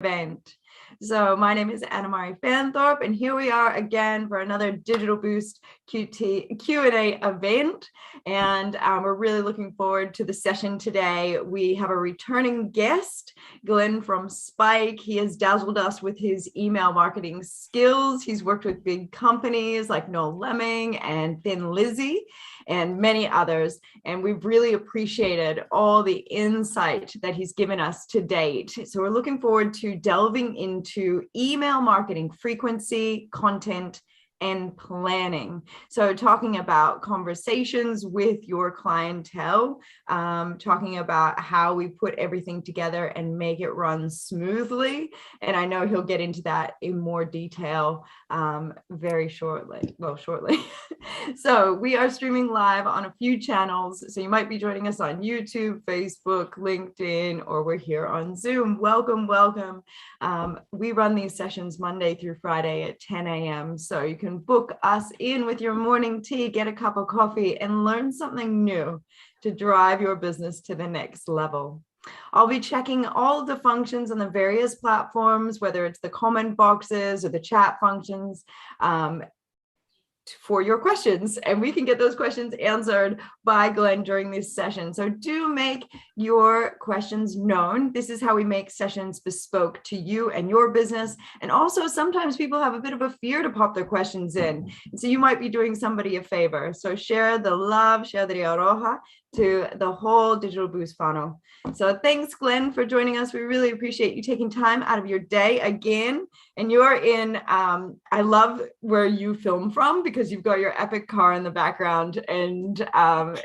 event. So my name is Anna-Marie Fanthorpe, and here we are again for another Digital Boost Q&A event. And we're really looking forward to the session today. We have a returning guest, Glenn from Spike. He has dazzled us with his email marketing skills. He's worked with big companies like Noel Lemming and Thin Lizzy and many others. And we've really appreciated all the insight that he's given us to date. So we're looking forward to delving into email marketing frequency, content, and planning. So talking about conversations with your clientele, talking about how we put everything together and make it run smoothly. And I know he'll get into that in more detail very shortly. So we are streaming live on a few channels. So you might be joining us on YouTube, Facebook, LinkedIn, or we're here on Zoom. Welcome. We run these sessions Monday through Friday at 10 a.m. So you can book us in with your morning tea, get a cup of coffee, and learn something new to drive your business to the next level. I'll be checking all of the functions on the various platforms, whether it's the comment boxes or the chat functions, for your questions, and we can get those questions answered by Glenn during this session. So do make your questions known. This is how we make sessions bespoke to you and your business. And also sometimes people have a bit of a fear to pop their questions in. So you might be doing somebody a favor. So share the love, share the aloha to the whole Digital Boost funnel. So thanks, Glenn, for joining us. We really appreciate you taking time out of your day again. And you're in, I love where you film from because you've got your epic car in the background, and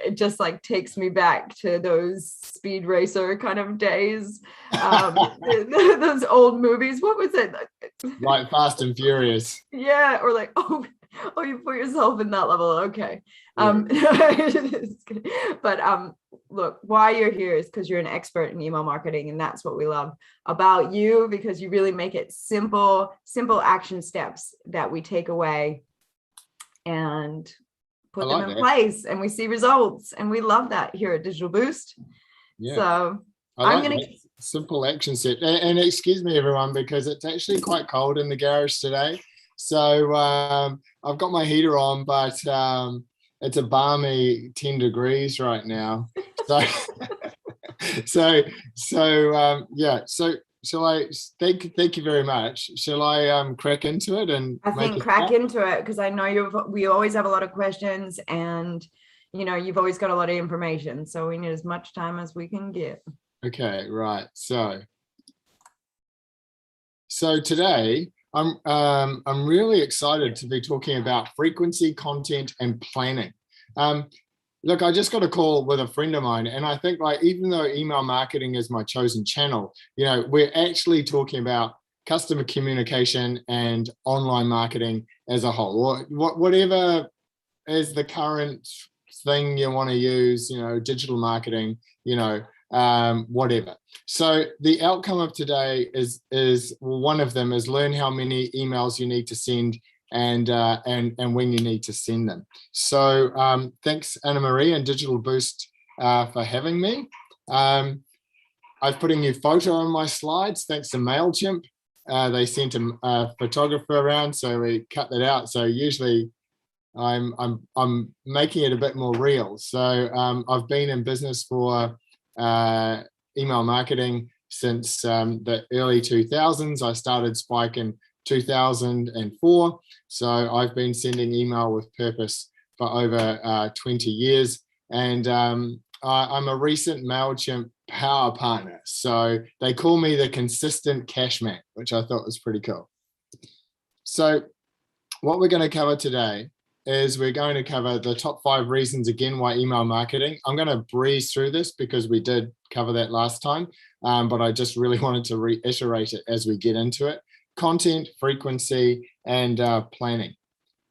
it just like takes me back to those speed racer kind of days. Those old movies. What was it? Like Fast and Furious. Yeah, or like, oh, you put yourself in that level. Okay. But look, why you're here is because you're an expert in email marketing, and that's what we love about you, because you really make it simple action steps that we take away and put them in place, and we see results, and we love that here at Digital Boost. Yeah. So I'm going to simple action step. And excuse me, everyone, because it's actually quite cold in the garage today. So I've got my heater on, but it's a balmy 10 degrees right now. So shall I thank you very much. Shall I crack into it? And I think crack into it, because I know we always have a lot of questions, and you know, you've always got a lot of information, so we need as much time as we can get. Okay, right. So today I'm really excited to be talking about frequency, content, and planning. Look, I just got a call with a friend of mine, and I think, like, even though email marketing is my chosen channel, you know, we're actually talking about customer communication and online marketing as a whole, or whatever is the current thing you want to use, you know, digital marketing, you know, whatever. So the outcome of today is one of them is learn how many emails you need to send and when you need to send them. So thanks, Anna-Marie and Digital Boost for having me. I've put a new photo on my slides thanks to Mailchimp. They sent a photographer around, so we cut that out. So usually I'm making it a bit more real. So I've been in business for email marketing since the early 2000s. I started Spike in 2004. So I've been sending email with purpose for over 20 years. And I'm a recent Mailchimp power partner. So they call me the consistent cash man, which I thought was pretty cool. So what we're going to cover today is we're going to cover the top 5 reasons again why email marketing. I'm going to breeze through this because we did cover that last time, but I just really wanted to reiterate it as we get into it. Content, frequency, and planning.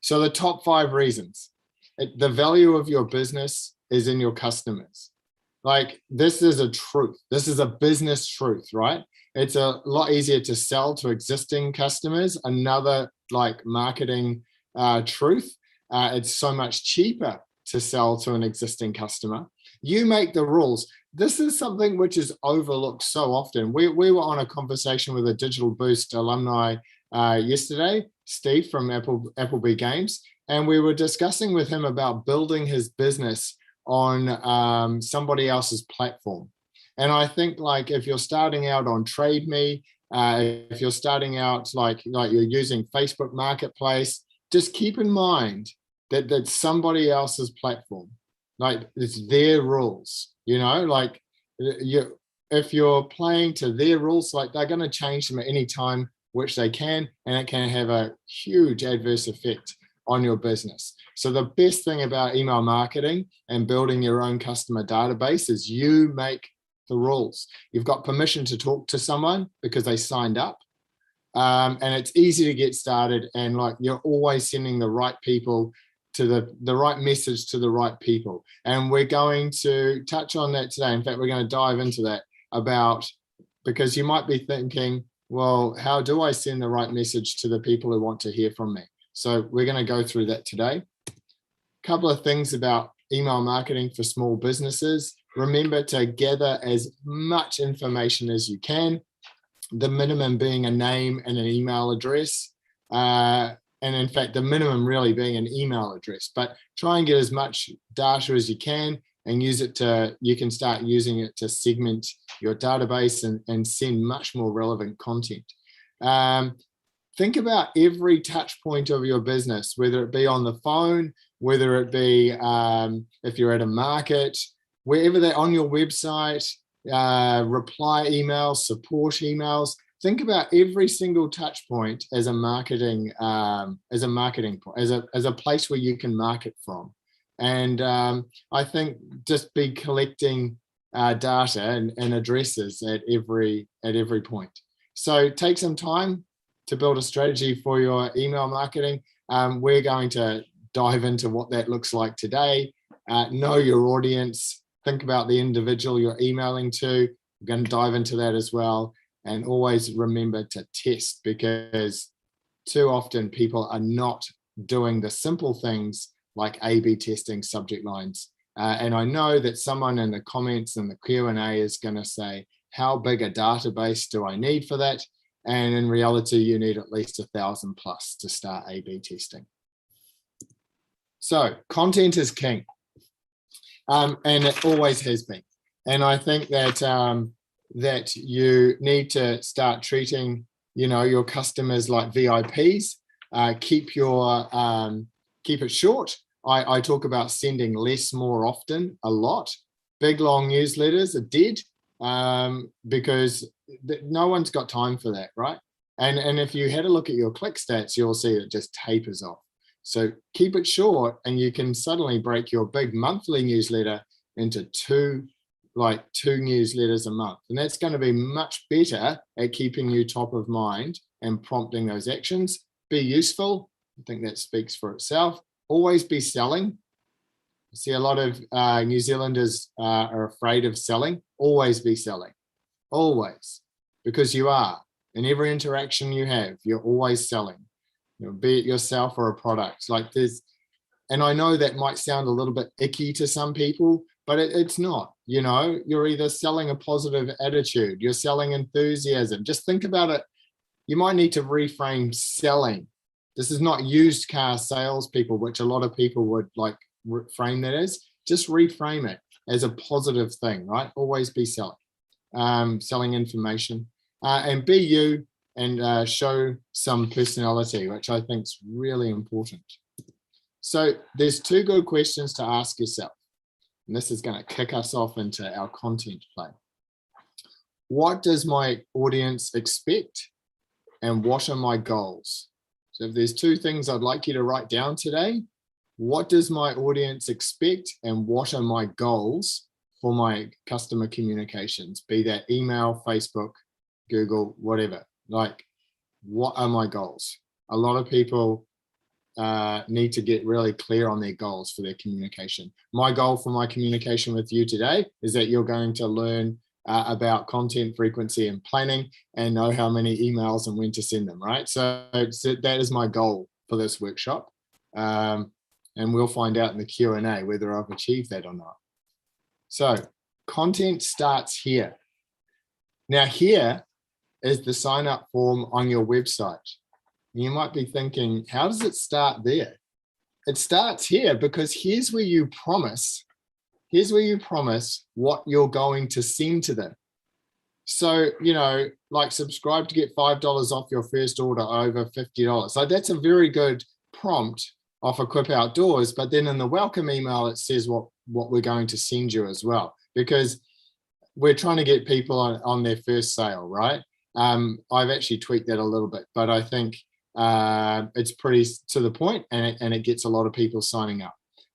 So the top 5 reasons. The value of your business is in your customers. Like, this is a truth. This is a business truth, right? It's a lot easier to sell to existing customers. Another like marketing truth. It's so much cheaper to sell to an existing customer. You make the rules. This is something which is overlooked so often. We were on a conversation with a Digital Boost alumni yesterday, Steve from Appleby Games, and we were discussing with him about building his business on somebody else's platform. And I think, like, if you're starting out on TradeMe, if you're starting out like you're using Facebook Marketplace, just keep in mind that that's somebody else's platform. Like, it's their rules, you know, like if you're playing to their rules, like, they're going to change them at any time which they can, and it can have a huge adverse effect on your business. So the best thing about email marketing and building your own customer database is you make the rules. You've got permission to talk to someone because they signed up, and it's easy to get started, and like, you're always sending the right people to the right message to the right people. And we're going to touch on that today. In fact, we're going to dive into that, because you might be thinking, well, how do I send the right message to the people who want to hear from me? So we're going to go through that today. A couple of things about email marketing for small businesses. Remember to gather as much information as you can, the minimum being a name and an email address. And in fact, the minimum really being an email address, but try and get as much data as you can and you can start using it to segment your database and send much more relevant content. Think about every touch point of your business, whether it be on the phone, whether it be if you're at a market, wherever they're on your website, reply emails, support emails. Think about every single touch point as a marketing point, as a place where you can market from. And I think just be collecting data and addresses at every point. So take some time to build a strategy for your email marketing. We're going to dive into what that looks like today. Know your audience. Think about the individual you're emailing to. We're going to dive into that as well. And always remember to test, because too often people are not doing the simple things like A/B testing subject lines. And I know that someone in the comments and the Q&A is going to say, how big a database do I need for that? And in reality, you need at least 1,000 plus to start A/B testing. So content is king, and it always has been. And I think that you need to start treating, your customers like VIPs. Keep it short. I talk about sending less more often, a lot. Big long newsletters are dead, because no one's got time for that, right? And if you had a look at your click stats, you'll see it just tapers off. So keep it short, and you can suddenly break your big monthly newsletter into two newsletters a month. And that's going to be much better at keeping you top of mind and prompting those actions. Be useful. I think that speaks for itself. Always be selling. I see a lot of New Zealanders are afraid of selling. Always be selling. Always. Because you are. In every interaction you have, you're always selling. Be it yourself or a product. And I know that might sound a little bit icky to some people, but it's not. You're either selling a positive attitude, you're selling enthusiasm. Just think about it. You might need to reframe selling. This is not used car salespeople, which a lot of people would frame that as. Just reframe it as a positive thing, right? Always be selling, selling information, and be you, and show some personality, which I think is really important. So there's two good questions to ask yourself. And this is going to kick us off into our content play. What does my audience expect, and what are my goals? So if there's two things I'd like you to write down today, what does my audience expect, and what are my goals for my customer communications? Be that email, Facebook, Google, whatever. What are my goals? A lot of people need to get really clear on their goals for their communication. My goal for my communication with you today is that you're going to learn about content frequency and planning, and know how many emails and when to send them, right? So that is my goal for this workshop. And we'll find out in the Q&A whether I've achieved that or not. So content starts here. Now here is the sign up form on your website. You might be thinking, how does it start there? It starts here because here's where you promise what you're going to send to them. So, like subscribe to get $5 off your first order over $50. So that's a very good prompt off Equip Outdoors, but then in the welcome email, it says what we're going to send you as well, because we're trying to get people on their first sale, right? I've actually tweaked that a little bit, but I think it's pretty to the point, and it gets a lot of people signing up.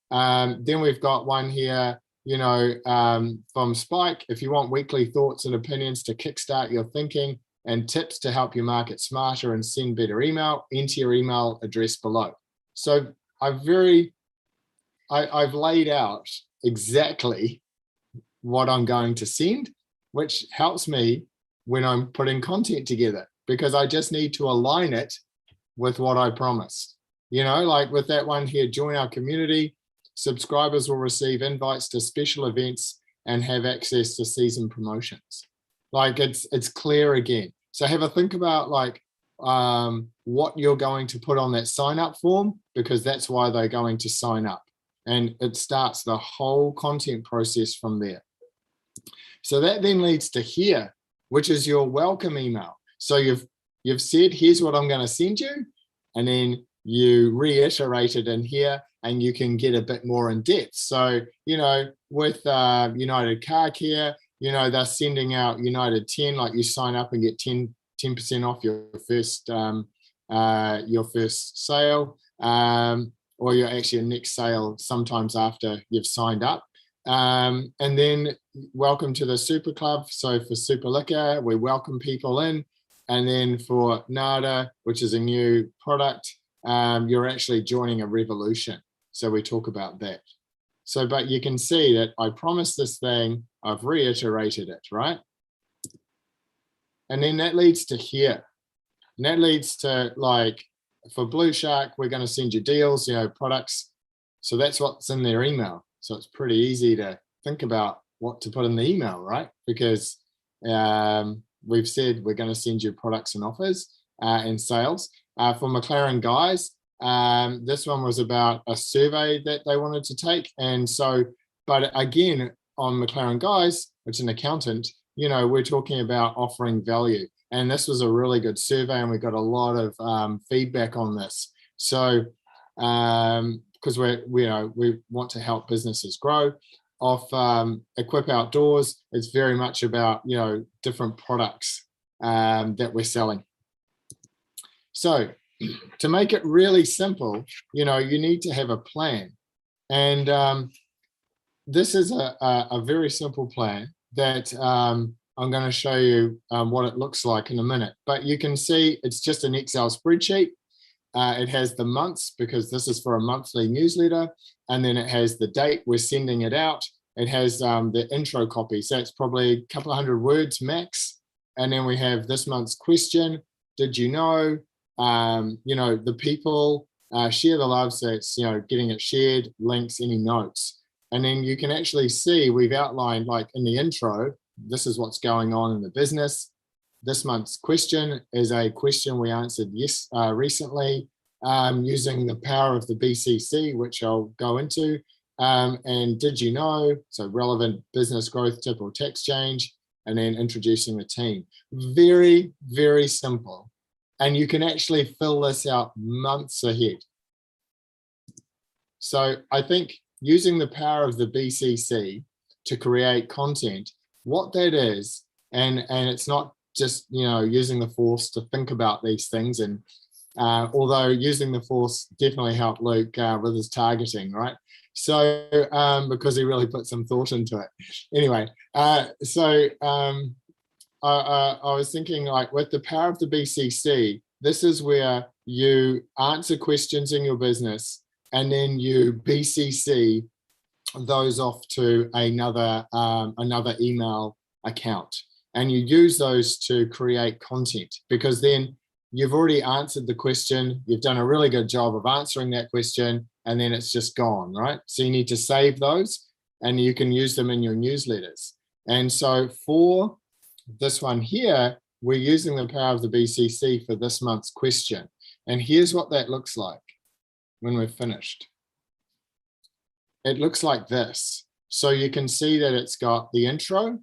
Then we've got one here, from Spike. If you want weekly thoughts and opinions to kickstart your thinking and tips to help you market smarter and send better email, enter your email address below. So I've laid out exactly what I'm going to send, which helps me when I'm putting content together, because I just need to align it with what I promised. Like with that one here, join our community. Subscribers will receive invites to special events and have access to season promotions. Like it's clear again. So have a think about what you're going to put on that sign up form, because that's why they're going to sign up. And it starts the whole content process from there. So that then leads to here, which is your welcome email. So you've said, here's what I'm going to send you. And then you reiterate it in here, and you can get a bit more in depth. So, with United Car Care, they're sending out United 10, like you sign up and get 10% off your first sale, or your next sale sometimes after you've signed up. And then welcome to the Super Club. So for Super Liquor, we welcome people in. And then for NADA, which is a new product, you're actually joining a revolution. So we talk about that. So, but you can see that I promised this thing, I've reiterated it, right? And then that leads to here. And that leads to, like, for Blue Shark, we're going to send you deals, products. So that's what's in their email. So it's pretty easy to think about what to put in the email, right? Because we've said we're going to send you products and offers and sales. For McLaren Guys, this one was about a survey that they wanted to take. And so, but again, on McLaren Guys, it's an accountant, we're talking about offering value. And this was a really good survey, and we got a lot of feedback on this. So, because we want to help businesses grow. Off Equip Outdoors, it's very much about, different products that we're selling. So to make it really simple, you need to have a plan. And this is a very simple plan that I'm going to show you what it looks like in a minute. But you can see it's just an Excel spreadsheet. It has the months, because this is for a monthly newsletter. And then it has the date we're sending it out. It has the intro copy. So it's probably a couple of hundred words max. And then we have this month's question. Did you know? The people, share the love. So it's, getting it shared, links, any notes. And then you can actually see we've outlined, like in the intro, this is what's going on in the business. This month's question is a question we answered recently using the power of the BCC, which I'll go into. And did you know? So relevant business growth tip or text change, and then introducing the team. Very, very simple. And you can actually fill this out months ahead. So I think using the power of the BCC to create content, what that is, and it's not just, using the force to think about these things. And although using the force definitely helped Luke with his targeting, right? So because he really put some thought into it. Anyway, I was thinking, like, with the power of the BCC, this is where you answer questions in your business, and then you BCC those off to another email account, and you use those to create content, because then you've already answered the question, you've done a really good job of answering that question, and then it's just gone, right? So you need to save those. and you can use them in your newsletters. And so for this one here, we're using the power of the BCC for this month's question. And here's what that looks like when we're finished. It looks like this. So you can see that it's got the intro.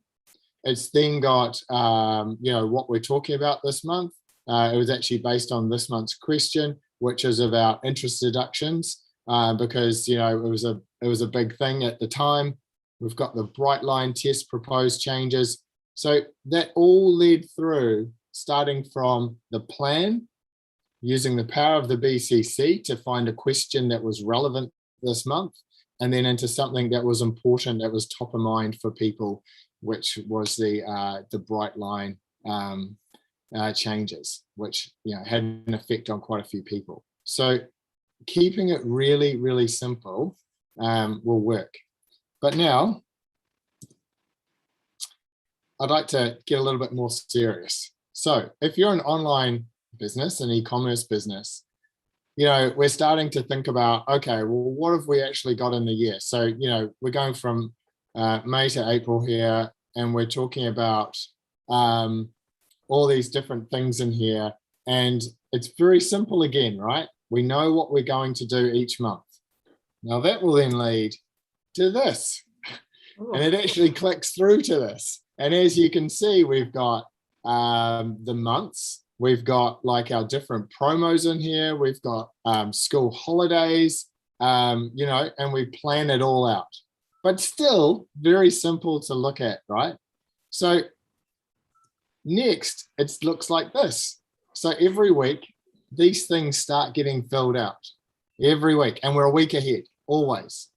It's then got, what we're talking about this month. It was actually based on this month's question, which is about interest deductions, because, it was a big thing at the time. We've got the bright line test proposed changes. So that all led through, starting from the plan, using the power of the BCC to find a question that was relevant this month, and then into something that was important, that was top of mind for people, which was the bright line changes, which had an effect on quite a few people. So keeping it really, really simple will work. But now I'd like to get a little bit more serious. So if you're an online business, an e-commerce business, we're starting to think about, okay, well, what have we actually got in the year? So, we're going from May to April here, and we're talking about all these different things in here. And it's very simple again, right? We know what we're going to do each month. Now that will then lead to this. And it actually clicks through to this. And as you can see, we've got the months. We've got like our different promos in here. We've got school holidays, and we plan it all out. But still very simple to look at, right? So next, it looks like this. So every week, these things start getting filled out every week, and we're a week ahead, always.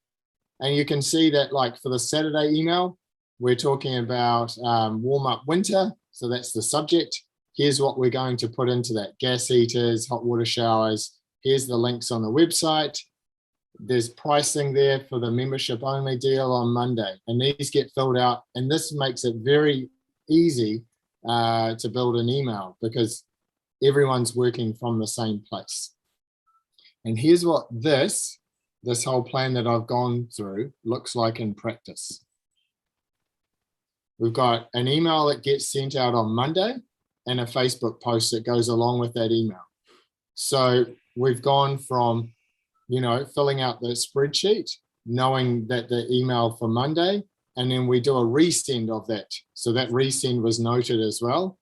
And you can see that, like, for the Saturday email, we're talking about warm up winter. So that's the subject. Here's what we're going to put into that: gas heaters, hot water showers. Here's the links on the website. There's pricing there for the membership only deal on Monday. And these get filled out. And this makes it very easy to build an email, because everyone's working from the same place. And here's what this whole plan that I've gone through looks like in practice. We've got an email that gets sent out on Monday and a Facebook post that goes along with that email. So we've gone from, filling out the spreadsheet, knowing that the email for Monday, and then we do a resend of that. So that resend was noted as well,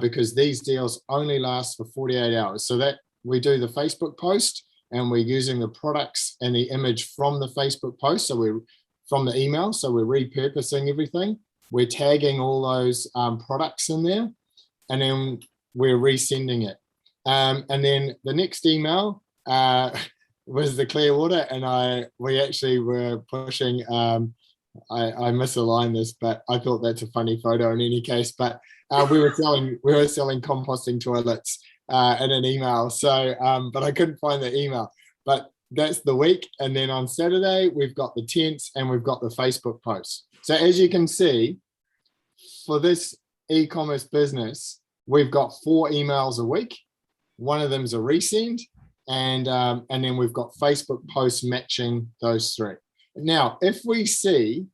because these deals only last for 48 hours. So that we do the Facebook post, and we're using the products and the image from the Facebook post. So we're from the email. So we're repurposing everything. We're tagging all those products in there, and then we're resending it. And then the next email was the Clearwater, and we actually were pushing, I misaligned this, but I thought that's a funny photo in any case, but we were selling composting toilets in an email. So, but I couldn't find the email, but that's the week. And then on Saturday, we've got the tents and we've got the Facebook posts. So as you can see, for this e-commerce business, we've got 4 emails a week. One of them's a resend, and then we've got Facebook posts matching those 3. Now, if we see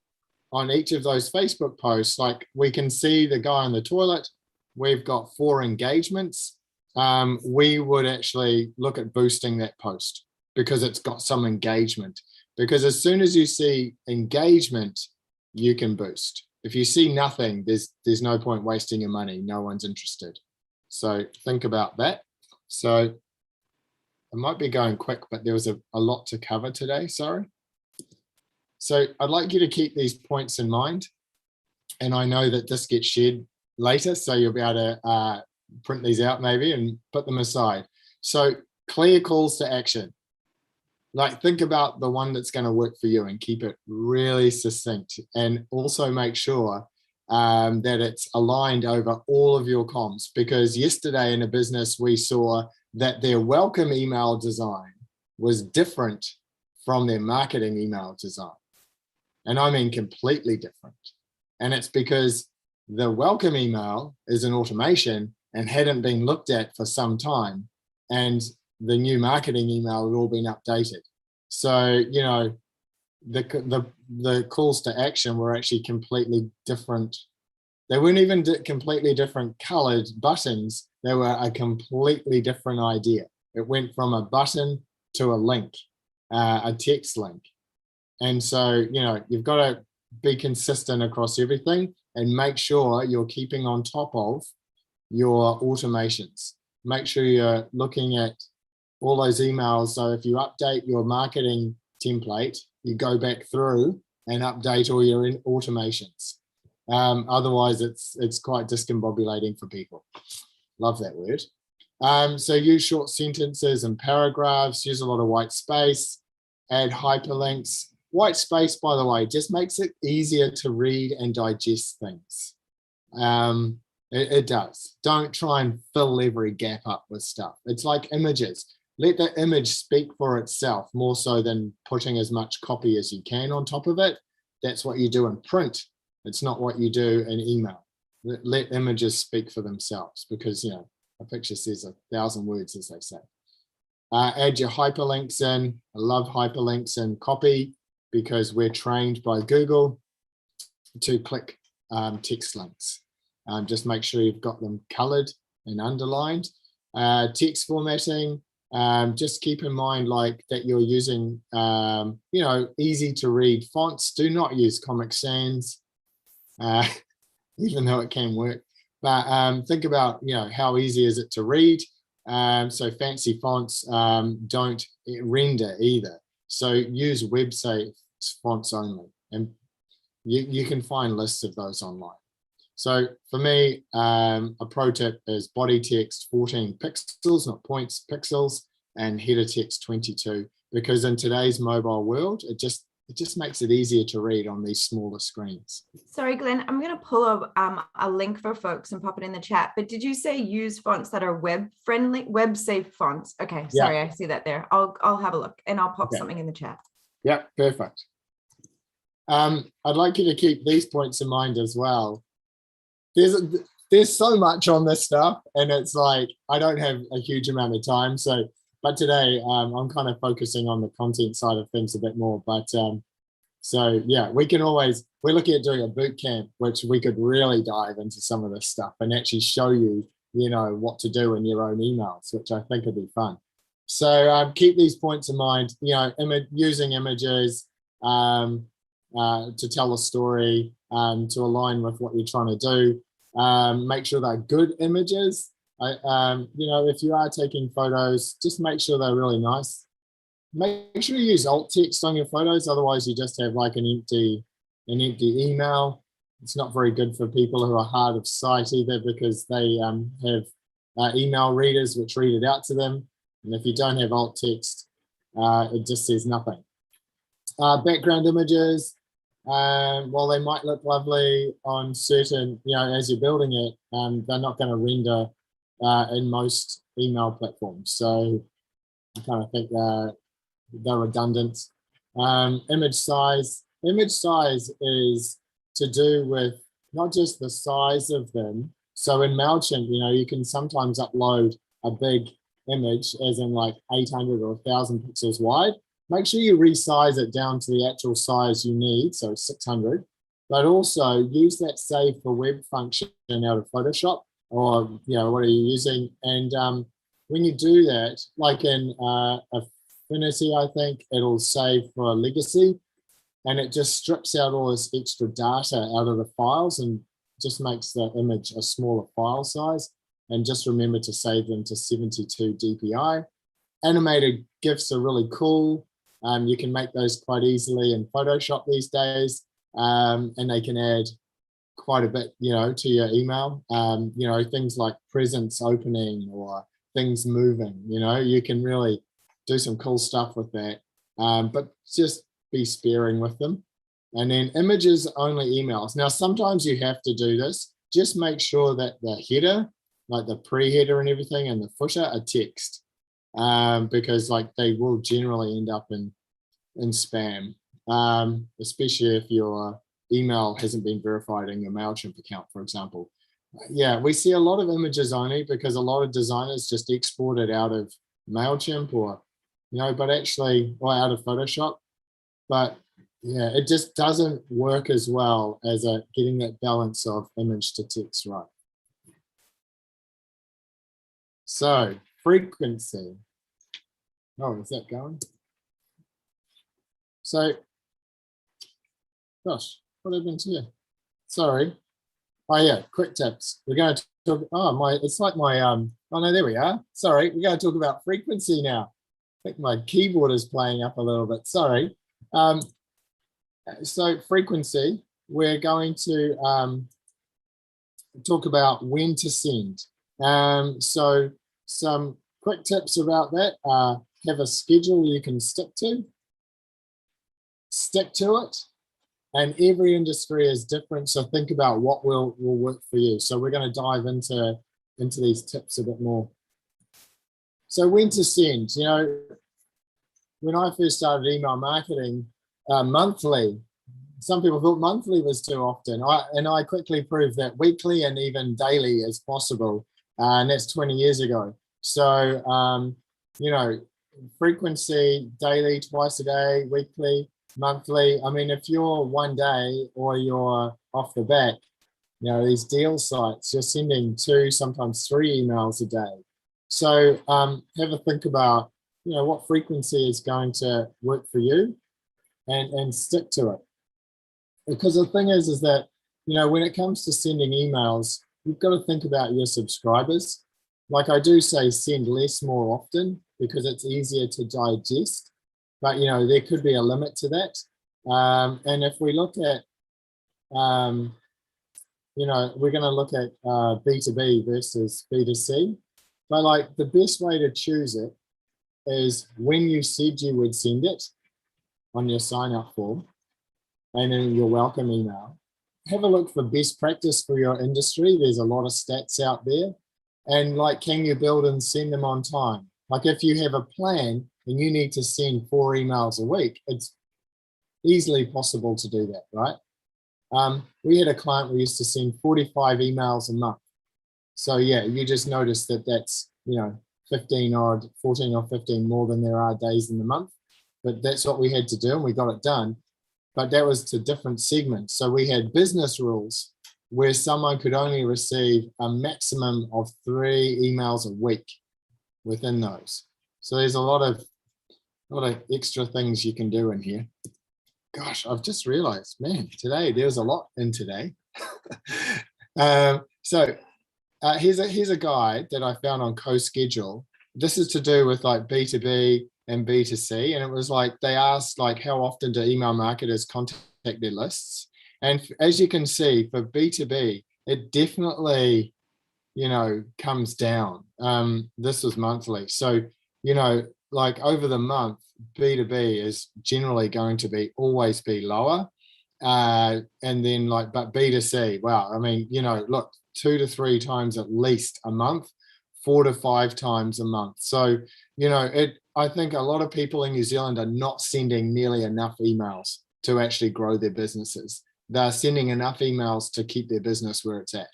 on each of those Facebook posts, like we can see the guy on the toilet, we've got 4 engagements. We would actually look at boosting that post because it's got some engagement. Because as soon as you see engagement, you can boost. If you see nothing, there's no point wasting your money. No one's interested. So think about that. So I might be going quick, but there was a lot to cover today, sorry. So I'd like you to keep these points in mind. And I know that this gets shared later, so you'll be able to print these out maybe and put them aside. So clear calls to action. Like, think about the one that's going to work for you and keep it really succinct, and also make sure that it's aligned over all of your comms, because yesterday in a business, we saw that their welcome email design was different from their marketing email design. And I mean completely different. And it's because the welcome email is an automation and hadn't been looked at for some time. And the new marketing email had all been updated. So, the the calls to action were actually completely different. They weren't even completely different colored buttons. They were a completely different idea. It went from a button to a link, a text link. And so, you've got to be consistent across everything and make sure you're keeping on top of your automations. Make sure you're looking at all those emails. So if you update your marketing template, you go back through and update all your automations. Otherwise, it's quite discombobulating for people. Love that word. So use short sentences and paragraphs, use a lot of white space, add hyperlinks. White space, by the way, just makes it easier to read and digest things. It does. Don't try and fill every gap up with stuff. It's like images. Let the image speak for itself more so than putting as much copy as you can on top of it. That's what you do in print. It's not what you do in email. Let images speak for themselves because, a picture says 1,000 words, as they say. Add your hyperlinks in. I love hyperlinks in copy because we're trained by Google to click text links. Just make sure you've got them colored and underlined. Text formatting, just keep in mind that you're using, easy to read fonts. Do not use Comic Sans, even though it can work. But think about, how easy is it to read? So fancy fonts don't render either. So use web-safe fonts only. And you can find lists of those online. So for me, a pro tip is body text 14 pixels, not points, pixels, and header text 22, because in today's mobile world, it just makes it easier to read on these smaller screens. Sorry, Glenn, I'm going to pull up a link for folks and pop it in the chat. But did you say use fonts that are web-friendly, web-safe fonts? Okay, sorry, yeah. I see that there. I'll have a look and I'll pop something in the chat. Yeah, perfect. I'd like you to keep these points in mind as well. There's so much on this stuff, and it's like I don't have a huge amount of time. But today I'm kind of focusing on the content side of things a bit more. But so yeah, we're looking at doing a boot camp, which we could really dive into some of this stuff and actually show you, what to do in your own emails, which I think would be fun. So keep these points in mind. Using images to tell a story, to align with what you're trying to do. Make sure they're good images. If you are taking photos, just make sure they're really nice. Make sure you use alt text on your photos. Otherwise, you just have like an empty email. It's not very good for people who are hard of sight either, because they have email readers which read it out to them. And if you don't have alt text, it just says nothing. Background images, while they might look lovely on certain, as you're building it, they're not going to render in most email platforms. So I kind of think they're redundant. Image size is to do with not just the size of them. So in Mailchimp, you can sometimes upload a big image, as in like 800 or 1,000 pixels wide. Make sure you resize it down to the actual size you need, so 600, but also use that save for web function out of Photoshop, or what are you using? And when you do that, like in Affinity, I think it'll save for legacy, and it just strips out all this extra data out of the files and just makes the image a smaller file size. And just remember to save them to 72 dpi. Animated GIFs are really cool. You can make those quite easily in Photoshop these days, and they can add quite a bit, to your email. Things like presents opening or things moving. You can really do some cool stuff with that, but just be sparing with them. And then images only emails. Now, sometimes you have to do this. Just make sure that the header, like the pre-header and everything, and the footer are text. Because they will generally end up in spam, especially if your email hasn't been verified in your Mailchimp account, for example. Yeah, we see a lot of images only because a lot of designers just export it out of Mailchimp or out of Photoshop. But yeah, it just doesn't work as well as getting that balance of image to text right. So frequency. Oh, is that going? So, gosh, what happened here? Sorry. Oh yeah, quick tips. We're going to talk. Oh it's like my oh no, there we are. Sorry, we're going to talk about frequency now. I think my keyboard is playing up a little bit. Sorry. So frequency. We're going to talk about when to send. So some quick tips about that are have a schedule you can stick to it. And every industry is different. So think about what will work for you. So we're going to dive into these tips a bit more. So when to send, when I first started email marketing, monthly, some people thought monthly was too often. I quickly proved that weekly and even daily is possible. And that's 20 years ago. So, frequency, daily, twice a day, weekly, monthly. I mean, if you're one day or you're off the back, these deal sites, you're sending 2, sometimes 3 emails a day. So have a think about, what frequency is going to work for you and stick to it. Because the thing is that, when it comes to sending emails, you've got to think about your subscribers. Like I do say, send less more often because it's easier to digest. But, there could be a limit to that. And if we look at, we're going to look at B2B versus B2C. But like the best way to choose it is when you said you would send it on your sign up form and then your welcome email. Have a look for best practice for your industry. There's a lot of stats out there. And like, can you build and send them on time? Like if you have a plan and you need to send 4 emails a week, it's easily possible to do that, right? We had a client we used to send 45 emails a month. So yeah, you just notice that that's, 14 or 15 more than there are days in the month. But that's what we had to do and we got it done. But that was to different segments. So we had business rules where someone could only receive a maximum of 3 emails a week within those. So there's a lot of extra things you can do in here. Gosh, I've just realized, man, today there's a lot in today. Here's a guide that I found on CoSchedule. This is to do with like B2B and B2C. And it was like, they asked like, how often do email marketers contact their lists? And as you can see for B2B, it definitely, comes down. This was monthly. So, like over the month, B2B is generally going to always be lower. And then but B2C, wow. I mean, look, 2 to 3 times at least a month, 4 to 5 times a month. So, I think a lot of people in New Zealand are not sending nearly enough emails to actually grow their businesses. They're sending enough emails to keep their business where it's at.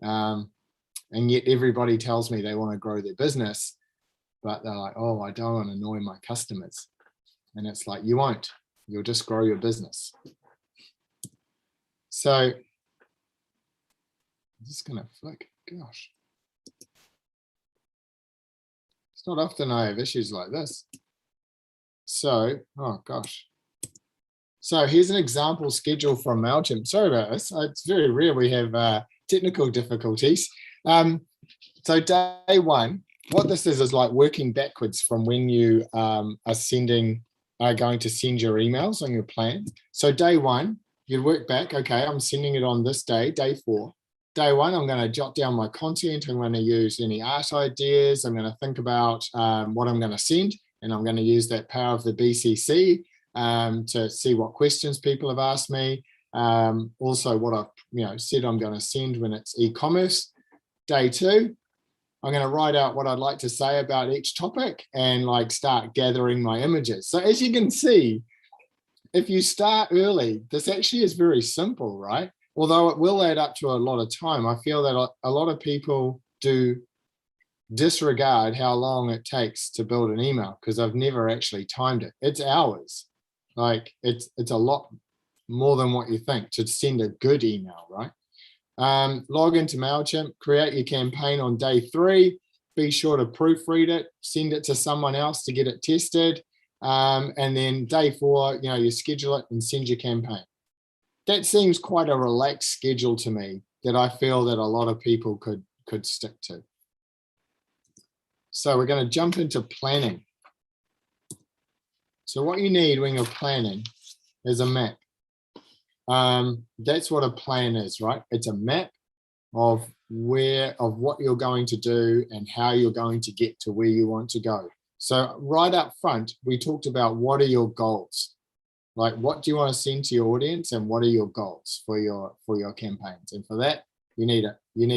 And yet everybody tells me they want to grow their business, but they're like, oh, I don't want to annoy my customers. And it's like, you won't, you'll just grow your business. So I'm just going to flick, gosh. It's not often I have issues like this. So, oh gosh. So here's an example schedule from Mailchimp. Sorry about this. It's very rare we have technical difficulties. So day 1, what this is like working backwards from when you are going to send your emails on your plan. So day 1, you work back, okay, I'm sending it on this day, day 4. Day 1, I'm going to jot down my content. I'm going to use any art ideas. I'm going to think about what I'm going to send, and I'm going to use that power of the BCC to see what questions people have asked me. Also what I've said I'm going to send when it's e-commerce. Day 2, I'm going to write out what I'd like to say about each topic and like start gathering my images. So as you can see, if you start early, this actually is very simple, right? Although it will add up to a lot of time. I feel that a lot of people do disregard how long it takes to build an email because I've never actually timed it. It's hours. Like it's a lot more than what you think to send a good email, right? Log into Mailchimp, create your campaign on day 3. Be sure to proofread it, send it to someone else to get it tested. And then day 4, you schedule it and send your campaign. That seems quite a relaxed schedule to me that I feel that a lot of people could stick to. So we're going to jump into planning. So what you need when you're planning is a map. That's what a plan is, right? It's a map of what you're going to do and how you're going to get to where you want to go. So right up front, we talked about what are your goals? Like, what do you want to send to your audience, and what are your goals for your campaigns? And for that, you need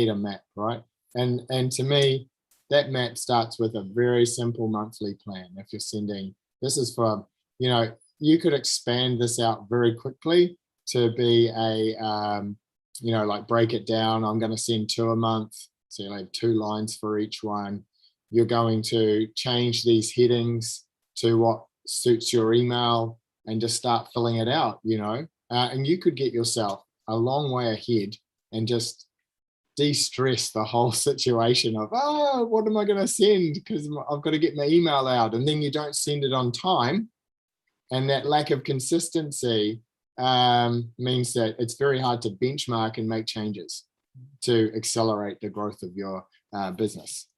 a map, right? And to me, that map starts with a very simple monthly plan. If you're sending, this is for, you could expand this out very quickly to be a, like break it down. I'm going to send 2 a month. So you'll have 2 lines for each one. You're going to change these headings to what suits your email and just start filling it out, and you could get yourself a long way ahead and just de-stress the whole situation of, what am I going to send? Because I've got to get my email out, and then you don't send it on time. And that lack of consistency means that it's very hard to benchmark and make changes to accelerate the growth of your business.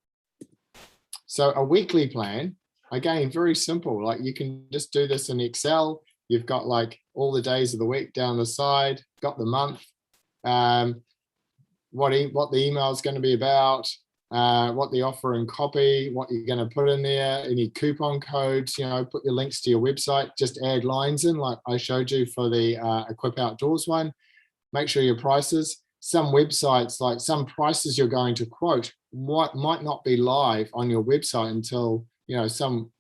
So a weekly plan, again, very simple. Like, you can just do this in Excel. You've got like all the days of the week down the side, got the month, what the email is going to be about, what the offer and copy, what you're going to put in there, any coupon codes, put your links to your website, just add lines in like I showed you for the Equip Outdoors one. Make sure your prices, some websites, like some prices you're going to quote might not be live on your website until, some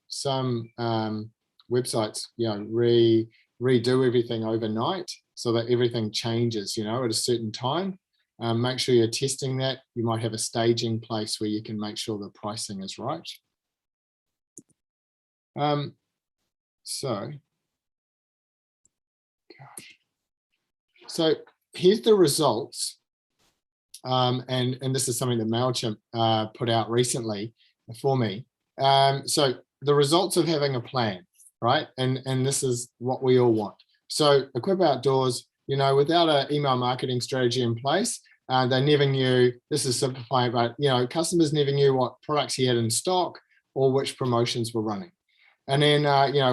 websites, redo everything overnight so that everything changes, at a certain time. Make sure you're testing that. You might have a staging place where you can make sure the pricing is right. So here's the results. And this is something that Mailchimp put out recently for me. So the results of having a plan, right? And this is what we all want. So Equip Outdoors, without an email marketing strategy in place, they never knew, this is simplifying, but customers never knew what products he had in stock or which promotions were running. And then,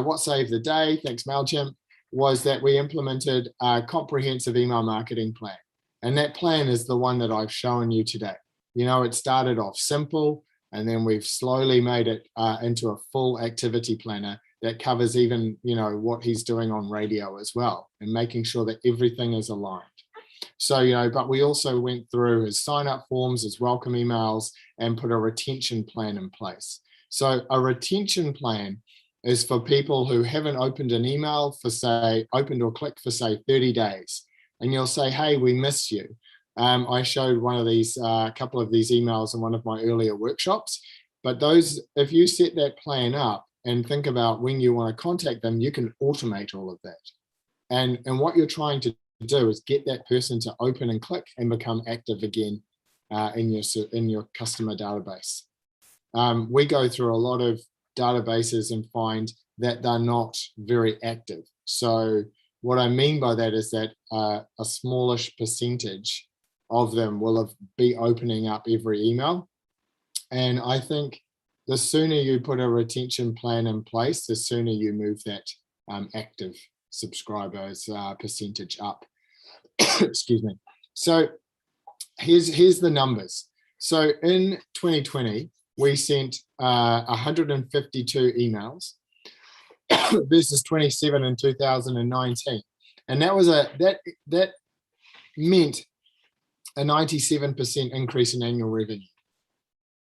what saved the day, thanks Mailchimp, was that we implemented a comprehensive email marketing plan. And that plan is the one that I've shown you today. It started off simple, and then we've slowly made it into a full activity planner that covers even, what he's doing on radio as well, and making sure that everything is aligned. So, but we also went through his sign-up forms, his welcome emails, and put a retention plan in place. So a retention plan is for people who haven't opened an email for, say, opened or clicked for, say, 30 days. And you'll say, hey, we miss you. I showed one of these, a couple of these emails in one of my earlier workshops. But those, if you set that plan up and think about when you want to contact them, you can automate all of that. And what you're trying to do is get that person to open and click and become active again in your customer database. We go through a lot of databases and find that they're not very active. So what I mean by that is that a smallish percentage of them will be opening up every email. And I think the sooner you put a retention plan in place, the sooner you move that active subscribers percentage up. Excuse me. So here's the numbers. So in 2020, we sent 152 emails versus 27 in 2019, and that meant a 97% increase in annual revenue.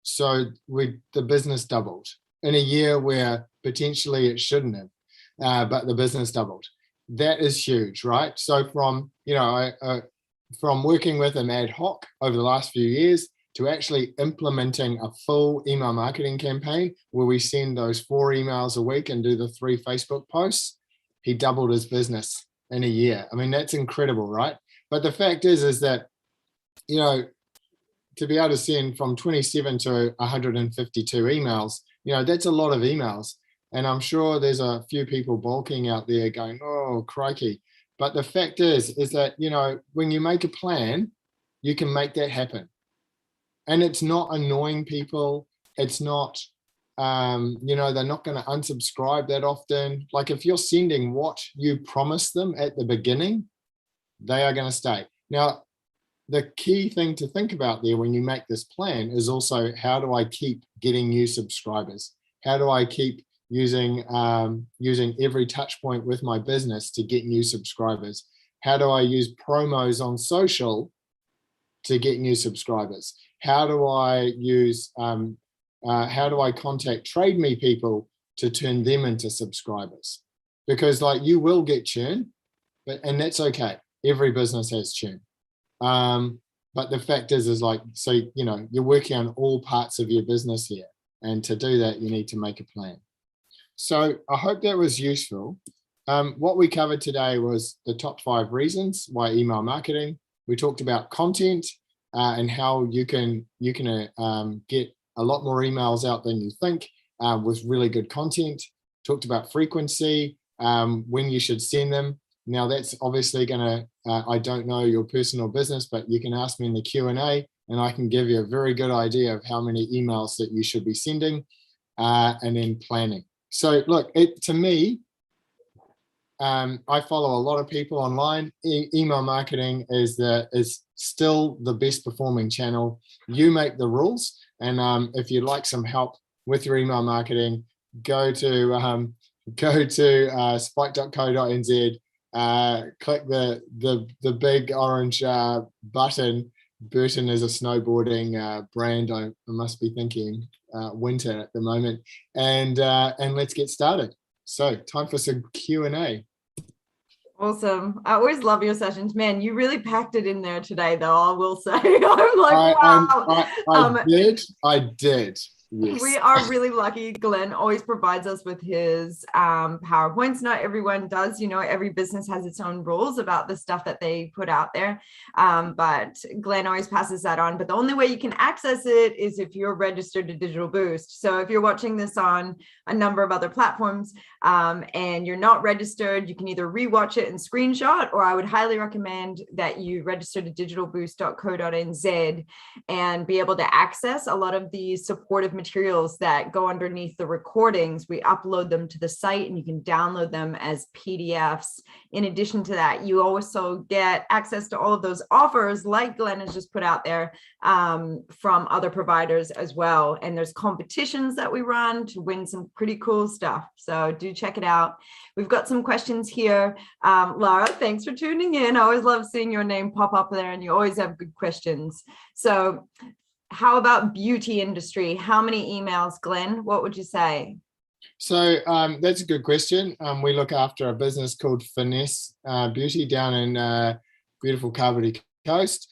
So the business doubled in a year where potentially it shouldn't have, but the business doubled. That is huge, right? So from from working with an ad hoc over the last few years to actually implementing a full email marketing campaign where we send those 4 emails a week and do the 3 Facebook posts, he doubled his business in a year. I mean, that's incredible, right? But the fact is that, you know, to be able to send from 27 to 152 emails, you know, that's a lot of emails. And I'm sure there's a few people balking out there going, oh, crikey. But the fact is that, you know, when you make a plan, you can make that happen. And it's not annoying people. It's not, you know, they're not going to unsubscribe that often. Like if you're sending what you promised them at the beginning, they are going to stay. Now, the key thing to think about there when you make this plan is also, how do I keep getting new subscribers? How do I keep using every touch point with my business to get new subscribers? How do I use promos on social to get new subscribers? How do I use, how do I contact Trade Me people to turn them into subscribers? Because like you will get churn, and that's okay. Every business has churn. But the fact is like, so, you know, you're working on all parts of your business here. And to do that, you need to make a plan. So I hope that was useful. What we covered today was the top 5 reasons why email marketing. We talked about content and how you can get a lot more emails out than you think with really good content. Talked about frequency, when you should send them. Now that's obviously going to, I don't know your personal business, but you can ask me in the Q&A and I can give you a very good idea of how many emails that you should be sending and then planning. So look, to me, I follow a lot of people online. Email marketing is still the best performing channel. You make the rules. And if you'd like some help with your email marketing, go to spike.co.nz. Click the big orange button. Burton is a snowboarding brand. I must be thinking winter at the moment, and let's get started. So time for some Q&A. Awesome. I always love your sessions, man. You really packed it in there today, though. I will say. I'm like, wow. I did. Yes. We are really lucky. Glenn always provides us with his PowerPoints. Not everyone does, you know, every business has its own rules about the stuff that they put out there. But Glenn always passes that on. But the only way you can access it is if you're registered to Digital Boost. So if you're watching this on a number of other platforms and you're not registered, you can either rewatch it and screenshot, or I would highly recommend that you register to digitalboost.co.nz and be able to access a lot of the supportive materials that go underneath the recordings. We upload them to the site and you can download them as PDFs. In addition to that, you also get access to all of those offers like Glenn has just put out there from other providers as well. And there's competitions that we run to win some pretty cool stuff. So do check it out. We've got some questions here. Lara, thanks for tuning in. I always love seeing your name pop up there and you always have good questions. So how about beauty industry? How many emails, Glenn? What would you say? So that's a good question. We look after a business called Finesse Beauty down in beautiful Carvety Coast.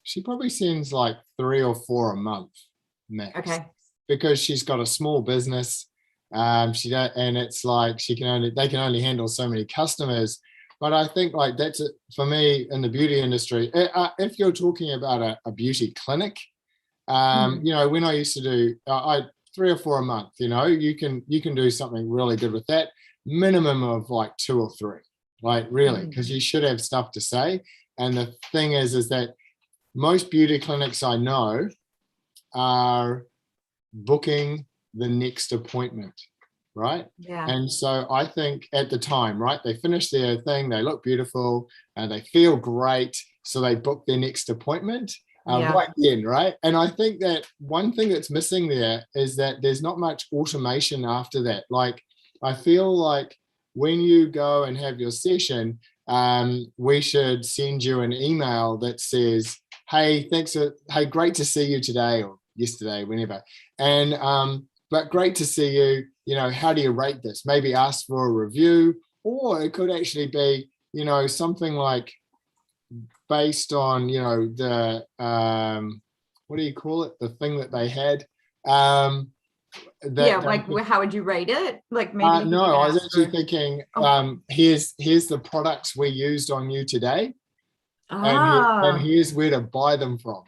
She probably sends like 3 or 4 a month max. Okay. Because she's got a small business. And it's like they can only handle so many customers. But I think like that's it for me in the beauty industry. If you're talking about a beauty clinic, you know, when I used to do 3 or 4 a month, you know, you can do something really good with that. Minimum of like 2 or 3, like really, because you should have stuff to say. And the thing is that most beauty clinics I know are booking the next appointment. Right. Yeah. And so I think at the time, right, they finish their thing, they look beautiful and they feel great. So they book their next appointment right then. Right. And I think that one thing that's missing there is that there's not much automation after that. Like, I feel like when you go and have your session, we should send you an email that says, hey, great to see you today or yesterday, whenever. And, but great to see you. You know, how do you rate this? Maybe ask for a review, or it could actually be, you know, something like based on, you know, the, what do you call it? The thing that they had. Yeah, like how would you rate it? Like maybe no, I was actually for... thinking, here's the products we used on you today, and here's where to buy them from.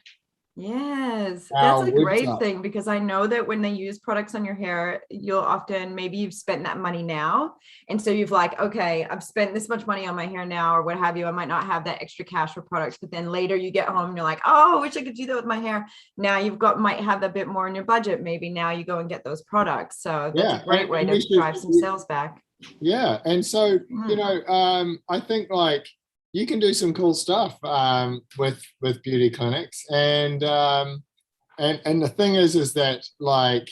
Yes, that's Our a great website. thing, because I know that when they use products on your hair, you'll often, maybe you've spent that money now. And so you've like, okay, I've spent this much money on my hair now, or what have you. I might not have that extra cash for products, but then later you get home and you're like, oh, I wish I could do that with my hair. Now might have a bit more in your budget. Maybe now you go and get those products. So that's a great way to drive some sales back. Yeah. And so, I think like you can do some cool stuff with beauty clinics, and the thing is that like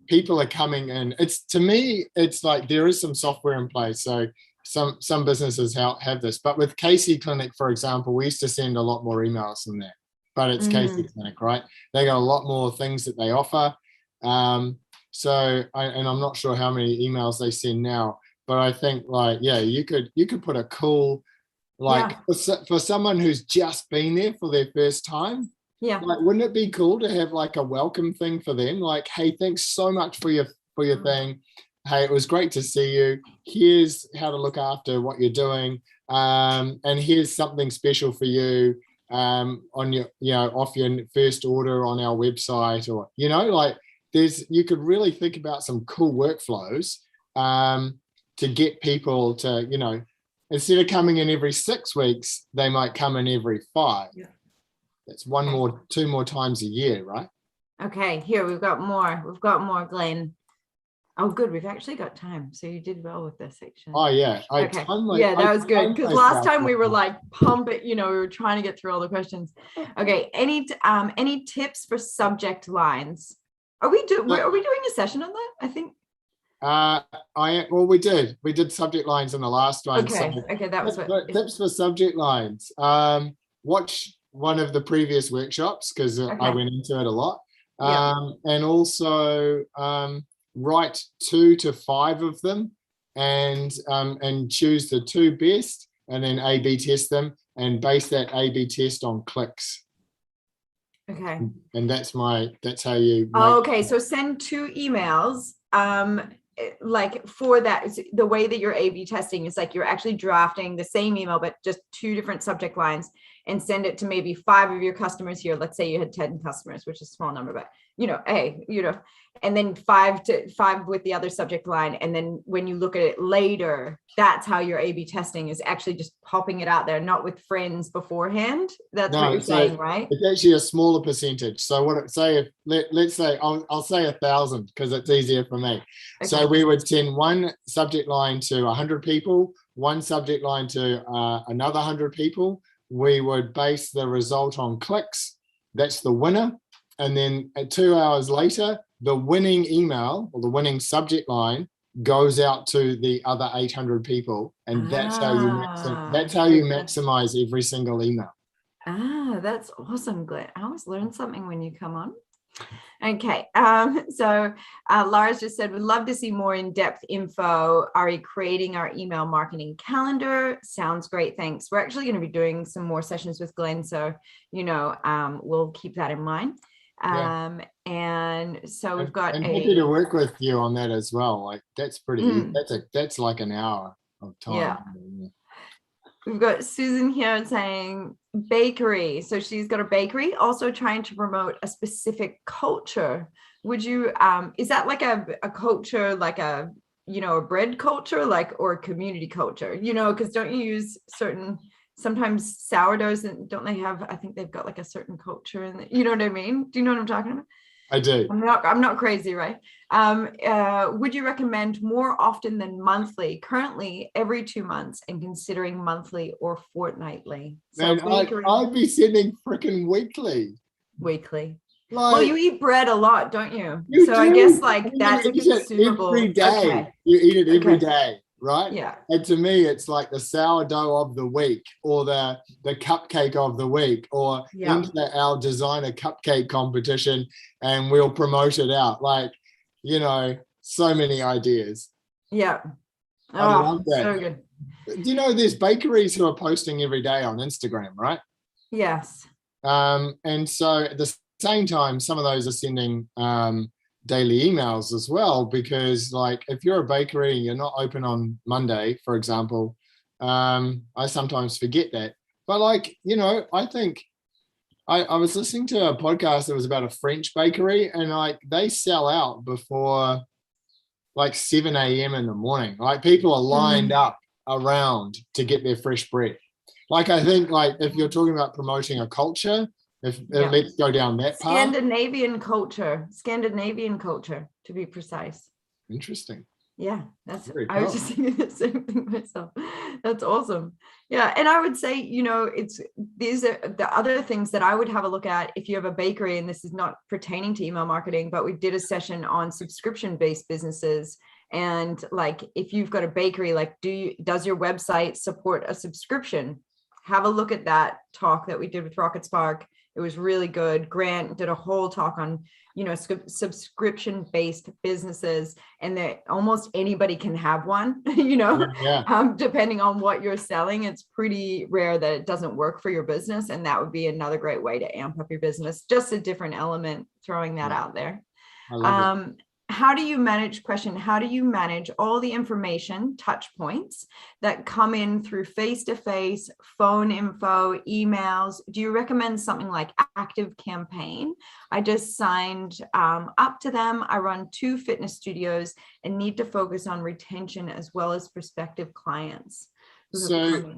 people are coming in. To me, it's like there is some software in place. So some businesses have this, but with Casey Clinic, for example, we used to send a lot more emails than that. But it's Casey Clinic, right? They got a lot more things that they offer. And I'm not sure how many emails they send now, but I think like, yeah, you could put a cool, like for someone who's just been there for their first time, like, wouldn't it be cool to have like a welcome thing for them? Like, hey, thanks so much for your thing. Hey, it was great to see you. Here's how to look after what you're doing. And here's something special for you on your, off your first order on our website, or, like you could really think about some cool workflows to get people to, instead of coming in every 6 weeks, they might come in every 5. Yeah. That's 2 more times a year, right? Okay, here we've got more, Glenn. Oh, good. We've actually got time. So you did well with this section. Oh, yeah. Okay. That was good. Because last time we were like pumping, we were trying to get through all the questions. Okay. Any tips for subject lines? Are we doing a session on that? I think. We did subject lines in the last one. Okay. Okay. That was what tips for subject lines. Watch one of the previous workshops, because I went into it a lot. And also write 2 to 5 of them, and choose the 2 best, and then A/B test them, and base that A/B test on clicks. Okay. And that's how you. Okay. So send 2 emails. Like for that, the way that you're A/B testing is like you're actually drafting the same email, but just 2 different subject lines, and send it to maybe 5 of your customers here. Let's say you had 10 customers, which is a small number, but and then 5 with the other subject line. And then when you look at it later, that's how your A/B testing is actually just popping it out there, not with friends beforehand. That's what you're saying, right? It's actually a smaller percentage. So let's say I'll say 1,000 because it's easier for me. Okay. So we would send 1 subject line to 100 people, 1 subject line to another 100 people. We would base the result on clicks. That's the winner. And then 2 hours later, the winning email or the winning subject line goes out to the other 800 people. And that's how you maximize every single email. That's awesome, Glenn. I always learn something when you come on. Okay. So Lara's just said, we'd love to see more in-depth info. Are we creating our email marketing calendar? Sounds great. Thanks. We're actually going to be doing some more sessions with Glenn. So, we'll keep that in mind. And so we've got happy to work with you on that as well. Like that's pretty easy. That's like an hour of time. Yeah. We've got Susan here saying bakery. So she's got a bakery, also trying to promote a specific culture. Would you, is that like a culture, like a bread culture, or a community culture, because don't you use sometimes sourdoughs, and don't they have, I think they've got like a certain culture, and you know what I mean? Do you know what I'm talking about? I do. I'm not crazy, right? Would you recommend more often than monthly? Currently, every 2 months, and considering monthly or fortnightly. So man, I'd be sending freaking weekly. Weekly. Well, you eat bread a lot, don't you? So I guess that's a consumable. Every day. Okay. You eat it every day, right? Yeah. And to me, it's like the sourdough of the week, or the cupcake of the week, or into our designer cupcake competition, and we'll promote it out. So many ideas. Yeah. I love that. So good. Do you know there's bakeries who are posting every day on Instagram, right? Yes. And so at the same time, some of those are sending daily emails as well, because like if you're a bakery and you're not open on Monday, for example, I sometimes forget that. But like, I think I was listening to a podcast that was about a French bakery, and like they sell out before like 7 a.m. in the morning. Like people are lined up around to get their fresh bread. Like I think like if you're talking about promoting a culture, if let's go down that path. Scandinavian culture, to be precise. Interesting. Yeah, that's Very I was cool. just thinking the same thing myself. That's awesome. Yeah, and I would say, these are the other things that I would have a look at if you have a bakery, and this is not pertaining to email marketing, but we did a session on subscription-based businesses. And like if you've got a bakery, like does your website support a subscription? Have a look at that talk that we did with Rocketspark. It was really good. Grant did a whole talk on, subscription-based businesses, and that almost anybody can have one, depending on what you're selling. It's pretty rare that it doesn't work for your business. And that would be another great way to amp up your business. Just a different element, throwing that out there. I love it. How do you manage all the information, touch points that come in through face-to-face, phone info, emails? Do you recommend something like ActiveCampaign? I just signed up to them. I run 2 fitness studios and need to focus on retention as well as prospective clients. So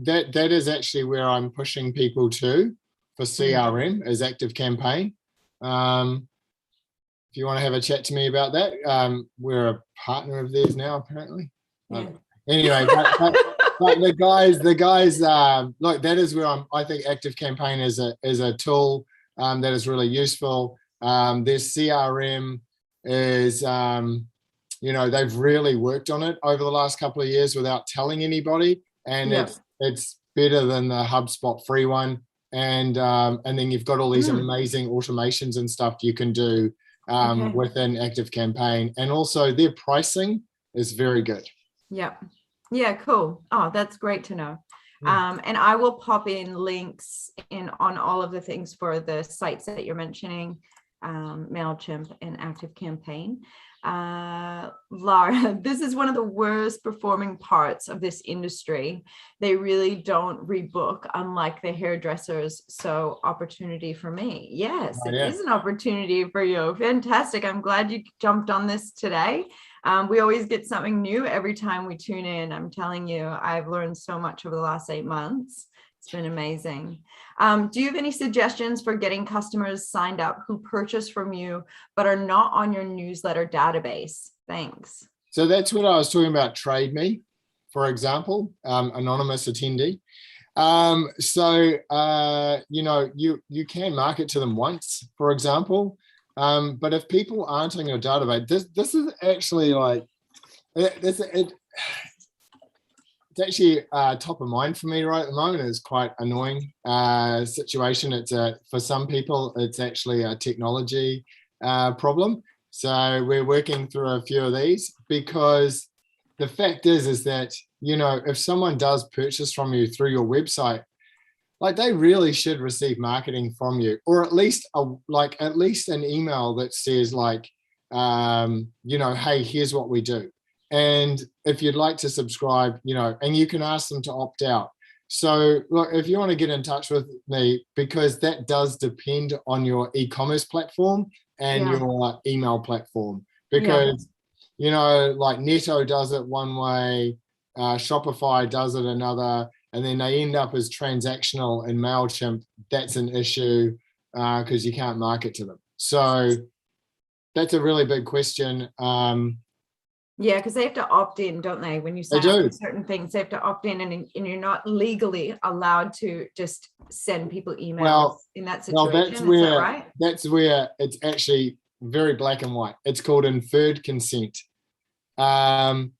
that is actually where I'm pushing people to for CRM is ActiveCampaign. If you want to have a chat to me about that, we're a partner of theirs now, apparently. Yeah. Anyway, but the guys, look, that is where I think ActiveCampaign is a tool that is really useful. Their CRM is, they've really worked on it over the last couple of years without telling anybody, and it's better than the HubSpot free one. And then you've got all these amazing automations and stuff you can do within ActiveCampaign, and also their pricing is very good. Yeah, cool. Oh, that's great to know. And I will pop in links on all of the things for the sites that you're mentioning, Mailchimp and ActiveCampaign. Lara, this is one of the worst performing parts of this industry. They really don't rebook, unlike the hairdressers. So opportunity for me. Yes, it is an opportunity for you. Fantastic. I'm glad you jumped on this today. We always get something new every time we tune in. I'm telling you, I've learned so much over the last 8 months. It's been amazing. Do you have any suggestions for getting customers signed up who purchase from you but are not on your newsletter database? Thanks. So that's what I was talking about. Trade Me, for example, anonymous attendee. You can market to them once, for example. But if people aren't on your database, this is actually like it's actually top of mind for me right at the moment. It's quite annoying situation. It's for some people, it's actually a technology problem. So we're working through a few of these, because the fact is that, if someone does purchase from you through your website, like they really should receive marketing from you, or at least an email that says like, hey, here's what we do. And if you'd like to subscribe, and you can ask them to opt out. So look, if you want to get in touch with me, because that does depend on your e-commerce platform and your email platform, because, like Netto does it one way, Shopify does it another, and then they end up as transactional in Mailchimp. That's an issue because you can't market to them. So that's a really big question. Yeah, because they have to opt in, don't they? When you sign up for certain things, they have to opt in, and you're not legally allowed to just send people emails in that situation. Well, that's where it's actually very black and white. It's called inferred consent. And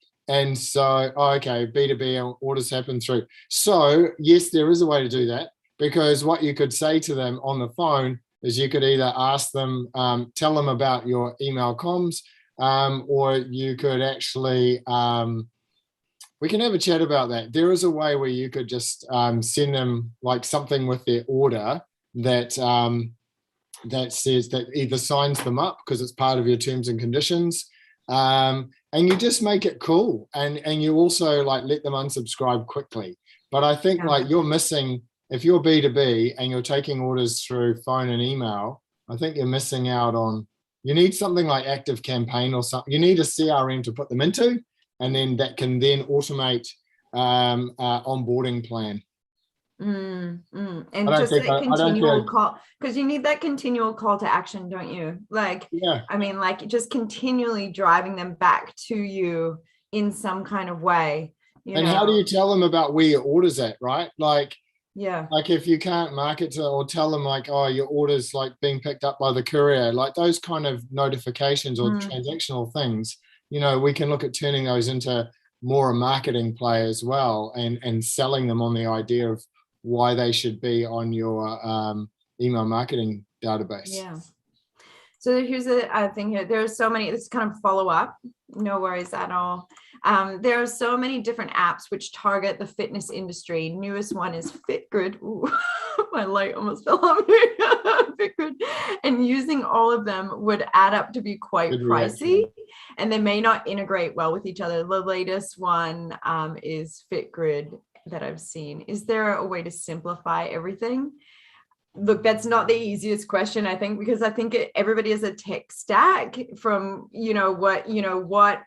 so, B2B orders happen through. So yes, there is a way to do that, because what you could say to them on the phone is you could either ask them, tell them about your email comms, or you could actually, we can have a chat about that. There is a way where you could just send them like something with their order that that says that either signs them up because it's part of your terms and conditions, and you just make it cool, and you also like let them unsubscribe quickly. But I think like you're missing, if you're B2B and you're taking orders through phone and email, I think you're missing out on, you need something like ActiveCampaign or something. You need a CRM to put them into, and then that can then automate onboarding plan. And just that continual call, because you need that continual call to action, don't you? Like, yeah, I mean, like just continually driving them back to you in some kind of way. And how do you tell them about where your order's at, right? Like, yeah, like if you can't market to or tell them like, oh, your order's like being picked up by the courier, like those kind of notifications or transactional things, you know, we can look at turning those into more a marketing play as well, and selling them on the idea of why they should be on your email marketing database. Yeah. So here's the thing here. There are so many, this kind of follow up, no worries at all. There are so many different apps which target the fitness industry. Newest one is FitGrid. Ooh, my light almost fell on me. FitGrid. And using all of them would add up to be quite pricey, and they may not integrate well with each other. The latest one is FitGrid that I've seen. Is there a way to simplify everything? Look, that's not the easiest question, I think, because I think everybody has a tech stack from, what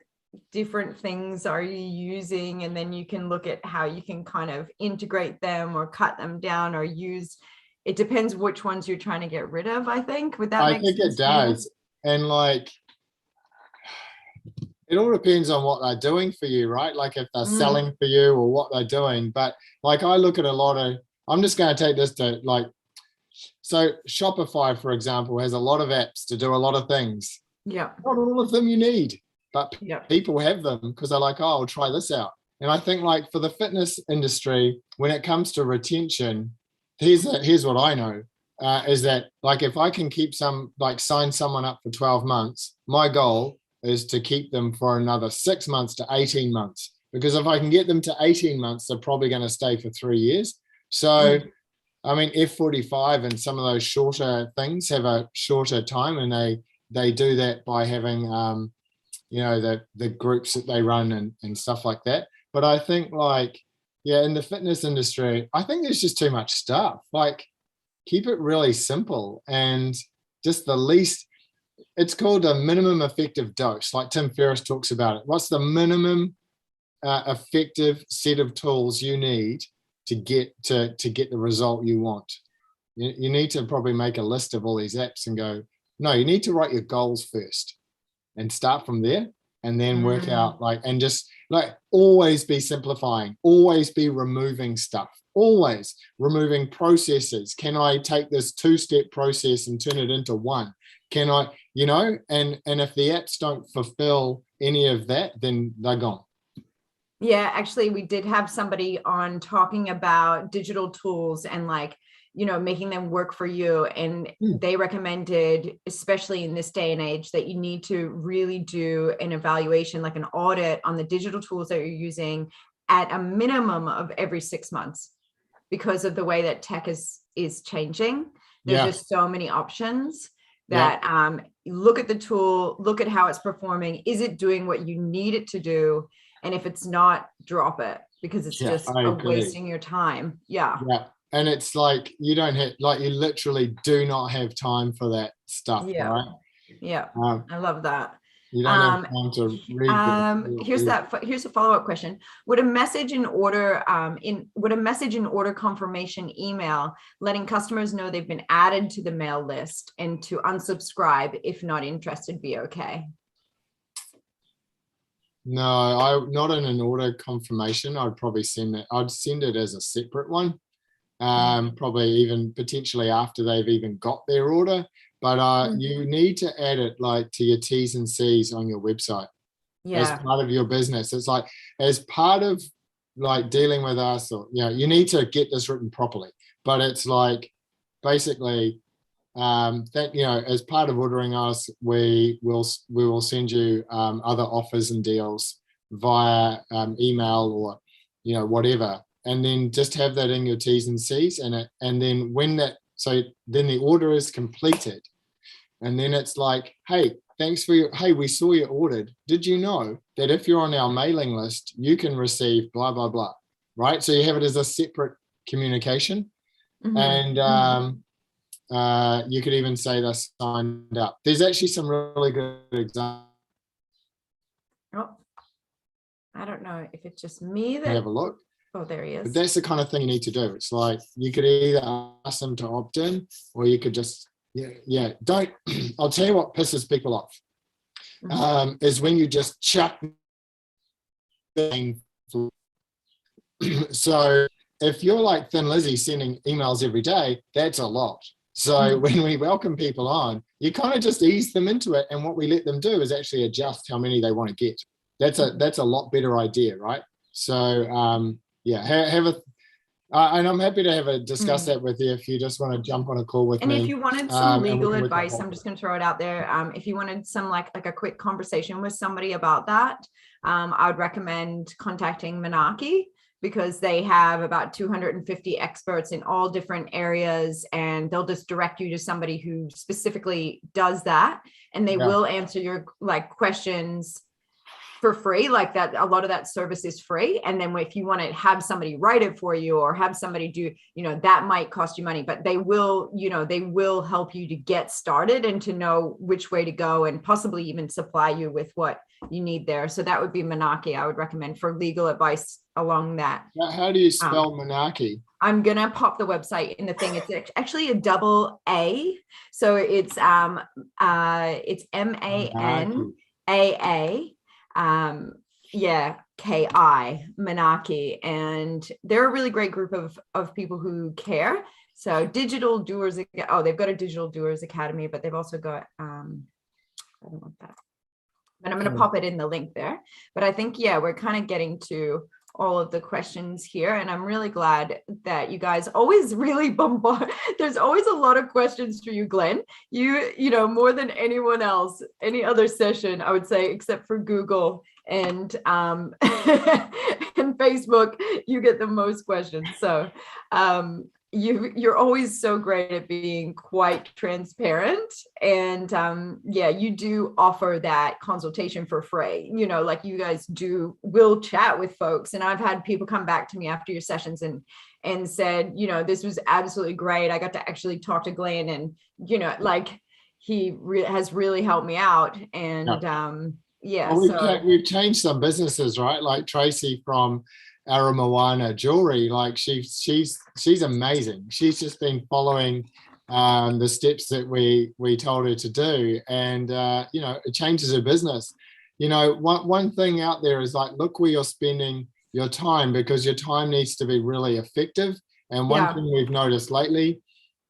different things are you using, and then you can look at how you can kind of integrate them or cut them down or use. It depends which ones you're trying to get rid of, I think. Would that make sense? I think it does. And like, it all depends on what they're doing for you, right? Like if they're selling for you or what they're doing. But like I look at a lot of, I'm just going to take this to like, so Shopify, for example, has a lot of apps to do a lot of things. Yeah. Not all of them you need, but people have them because they're like, oh, I'll try this out. And I think like for the fitness industry, when it comes to retention, here's what I know, is that like if I can keep sign someone up for 12 months, my goal is to keep them for another 6 months to 18 months. Because if I can get them to 18 months, they're probably going to stay for 3 years. So, I mean, F45 and some of those shorter things have a shorter time, and they do that by having, the groups that they run and stuff like that. But I think like, in the fitness industry, I think there's just too much stuff. Like, keep it really simple and just the least. It's called a minimum effective dose, like Tim Ferriss talks about it. What's the minimum effective set of tools you need to get the result you want? You need to probably make a list of all these apps and go, no, you need to write your goals first and start from there, and then work out and just always be simplifying, always be removing stuff, always removing processes. Can I take this 2-step process and turn it into one? Can I, and if the apps don't fulfill any of that, then they're gone. Yeah, actually, we did have somebody on talking about digital tools and making them work for you. And they recommended, especially in this day and age, that you need to really do an evaluation, like an audit on the digital tools that you're using at a minimum of every 6 months, because of the way that tech is changing. There's just so many options that look at the tool, look at how it's performing. Is it doing what you need it to do? And if it's not, drop it, because it's just wasting your time. Yeah. And it's like, you don't have, you literally do not have time for that stuff. Right? Yeah. I love that. You don't have time to read. Here's a follow-up question. Would a message in order confirmation email letting customers know they've been added to the mail list and to unsubscribe if not interested be okay? No, not in an order confirmation. I'd probably send it. I'd send it as a separate one. Probably even potentially after they've even got their order. But you need to add it to your T's and C's on your website as part of your business. It's like, as part of dealing with us, or you need to get this written properly. But it's basically that as part of ordering us, we will send you other offers and deals via email or whatever, and then just have that in your T's and C's, and then when that So then the order is completed. And then it's like, hey, thanks for hey, we saw you ordered. Did you know that if you're on our mailing list, you can receive blah, blah, blah, right? So you have it as a separate communication. And you could even say they're signed up. There's actually some really good examples. Oh, I don't know if it's just me that. Have a look. Oh, there he is. But that's the kind of thing you need to do. It's like you could either ask them to opt in, or you could just, don't. I'll tell you what pisses people off is when you just chuck. So if you're like Thin Lizzy sending emails every day, that's a lot. So when we welcome people on, you kind of just ease them into it. And what we let them do is actually adjust how many they want to get. That's a lot better idea, right? So have a, and I'm happy to discuss that with you if you just want to jump on a call with me. And if you wanted some legal advice, I'm just going to throw it out there. If you wanted some like a quick conversation with somebody about that, I would recommend contacting Manaaki, because they have about 250 experts in all different areas, and they'll just direct you to somebody who specifically does that. And they will answer your questions for free. Like that, a lot of that service is free. And then if you want to have somebody write it for you or have somebody do, that might cost you money, but they will help you to get started and to know which way to go, and possibly even supply you with what you need there. So that would be Manaaki. I would recommend for legal advice along that. How do you spell Manaaki? I'm going to pop the website in the thing. It's actually a double A. So it's MANAA. KI, Manaaki, and they're a really great group of people who care. So Digital Doers, they've got a Digital Doers Academy, but they've also got I don't want that, but I'm going to pop it in the link there. But I think we're kind of getting to all of the questions here, and I'm really glad that you guys always really bombard. There's always a lot of questions for you, Glenn. You more than anyone else, any other session, I would say, except for Google and and Facebook, you get the most questions. So you're always so great at being quite transparent, and you do offer that consultation for free. Like you guys will chat with folks, and I've had people come back to me after your sessions and said, this was absolutely great. I got to actually talk to Glenn, and he has really helped me out. And we've changed some businesses, right? Like Tracy from Aramawana Jewelry, like she's amazing. She's just been following the steps that we told her to do, and it changes her business. One thing out there is like, look where you're spending your time, because your time needs to be really effective. And one thing we've noticed lately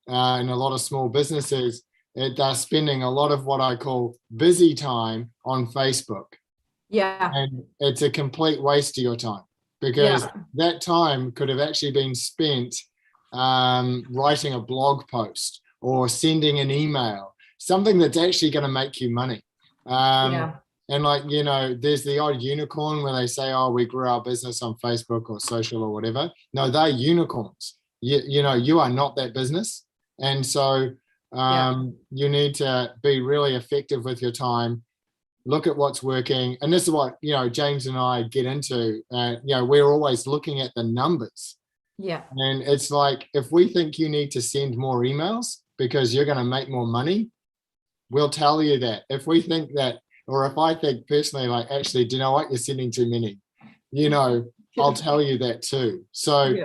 in a lot of small businesses, they're spending a lot of what I call busy time on Facebook. And it's a complete waste of your time, because that time could have actually been spent writing a blog post or sending an email, something that's actually going to make you money. And there's the odd unicorn where they say, oh, we grew our business on Facebook or social or whatever. No, they're unicorns. You are not that business. And so you need to be really effective with your time. Look at what's working. And this is what, James and I get into. We're always looking at the numbers. And it's like, if we think you need to send more emails because you're going to make more money, we'll tell you that. If we think that, or if I think personally, like, actually, do you know what? You're sending too many, I'll tell you that too. So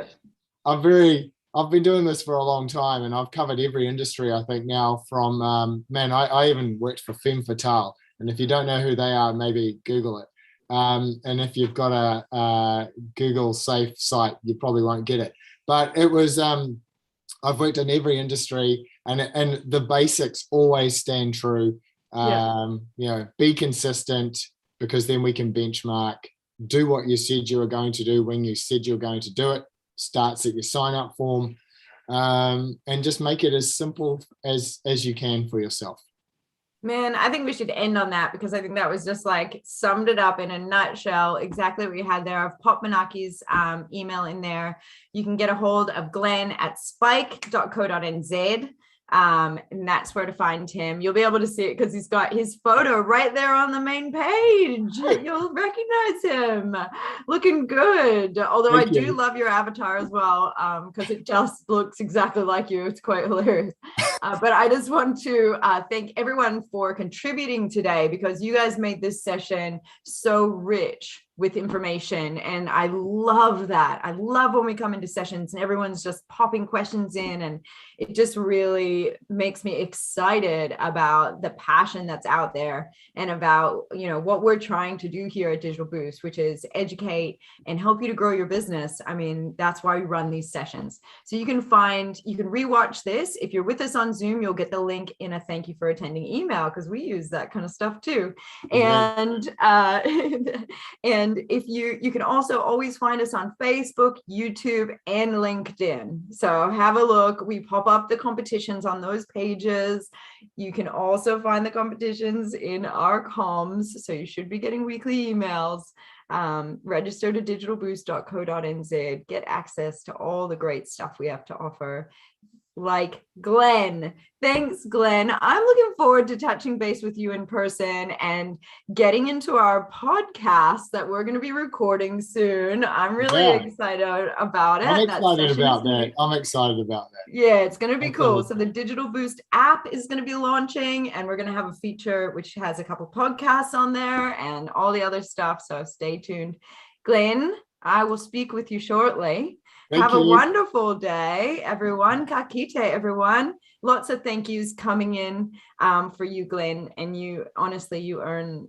I've been doing this for a long time, and I've covered every industry, I think, now from, I even worked for Femme Fatale. And if you don't know who they are, maybe Google it. And if you've got a Google safe site, you probably won't get it. But it was, I've worked in every industry, and the basics always stand true. Be consistent, because then we can benchmark. Do what you said you were going to do when you said you were going to do it. Starts at your sign up form, and just make it as simple as you can for yourself. Man, I think we should end on that because I think that was just like summed it up in a nutshell, exactly what we had there. I've popped Manaaki's email in there. You can get a hold of Glenn at spike.co.nz. And that's where to find him. You'll be able to see it because he's got his photo right there on the main page. You'll recognize him looking good. Although Thank I do you. love your avatar as well, because it just looks exactly like you. It's quite hilarious. But I just want to thank everyone for contributing today because you guys made this session so rich with information. And I love that. I love when we come into sessions and everyone's just popping questions in, and it just really makes me excited about the passion that's out there and about, what we're trying to do here at Digital Boost, which is educate and help you to grow your business. I mean, that's why we run these sessions. So you can rewatch this. If you're with us on Zoom, you'll get the link in a thank you for attending email because we use that kind of stuff too. And and if you can also always find us on Facebook, YouTube, and LinkedIn. So have a look. We pop up the competitions on those pages. You can also find the competitions in our comms. So you should be getting weekly emails. Register to digitalboost.co.nz. Get access to all the great stuff we have to offer. Like Glenn. Thanks, Glenn. I'm looking forward to touching base with you in person and getting into our podcast that we're going to be recording soon. I'm really excited about it. I'm excited about that. Yeah, it's going to be cool. So the Digital Boost app is going to be launching, and we're going to have a feature which has a couple podcasts on there and all the other stuff. So stay tuned. Glenn, I will speak with you shortly. Have a wonderful day, everyone. Ka kite, everyone. Lots of thank yous coming in for you, Glenn. And you, honestly, you earn,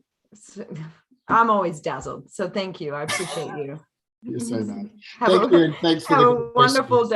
I'm always dazzled. So thank you. I appreciate you. You're so nice. Have a wonderful day.